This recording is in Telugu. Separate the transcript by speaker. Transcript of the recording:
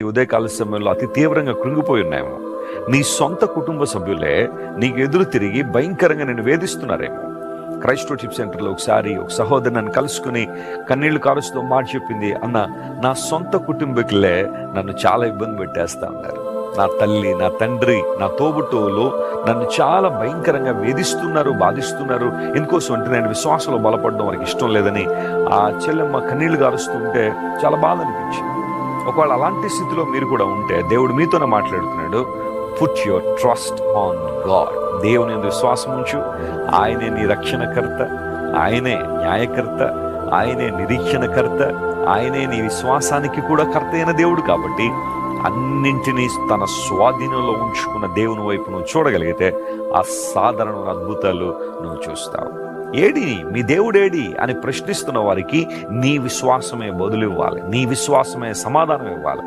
Speaker 1: ఈ ఉదయకాల సమయంలో అతి తీవ్రంగా కృంగిపోయి ఉన్నాయేమో. నీ సొంత కుటుంబ సభ్యులే నీకు ఎదురు తిరిగి భయంకరంగా నిన్ను వేధిస్తున్నారేమో. క్రైస్ట్ టిప్ సెంటర్లో ఒకసారి ఒక సహోదరు నన్ను కలుసుకుని కన్నీళ్లు కారుస్తూ మాట చెప్పింది, అన్న నా సొంత కుటుంబీకులే నన్ను చాలా ఇబ్బంది పెట్టేస్తా ఉన్నారు. నా తల్లి, నా తండ్రి, నా తోబుట్టువులు నన్ను చాలా భయంకరంగా వేధిస్తున్నారు, బాధిస్తున్నారు. ఎందుకోసం అంటే నేను విశ్వాసంలో బలపడడం వారికి ఇష్టం లేదని ఆ చెల్లెమ్మ కన్నీళ్లు కారుస్తుంటే చాలా బాధ అనిపించింది. ఒకవేళ అలాంటి స్థితిలో మీరు కూడా ఉంటే దేవుడు మీతోనే మాట్లాడుతున్నాడు. Put your trust on God. దేవుని యందు విశ్వాసం ఉంచు. ఆయనే నీ రక్షణకర్త, ఆయనే న్యాయకర్త, ఆయనే నిరీక్షణకర్త, ఆయనే నీ విశ్వాసానికి కూడా కర్త అయిన దేవుడు. కాబట్టి అన్నింటినీ తన స్వాధీనంలో ఉంచుకున్న దేవుని వైపు నువ్వు చూడగలిగితే అసాధారణ అద్భుతాలు నువ్వు చూస్తావు. ఏడి మీ దేవుడేడి అని ప్రశ్నిస్తున్న వారికి నీ విశ్వాసమే బదులు ఇవ్వాలి, నీ విశ్వాసమే సమాధానం ఇవ్వాలి.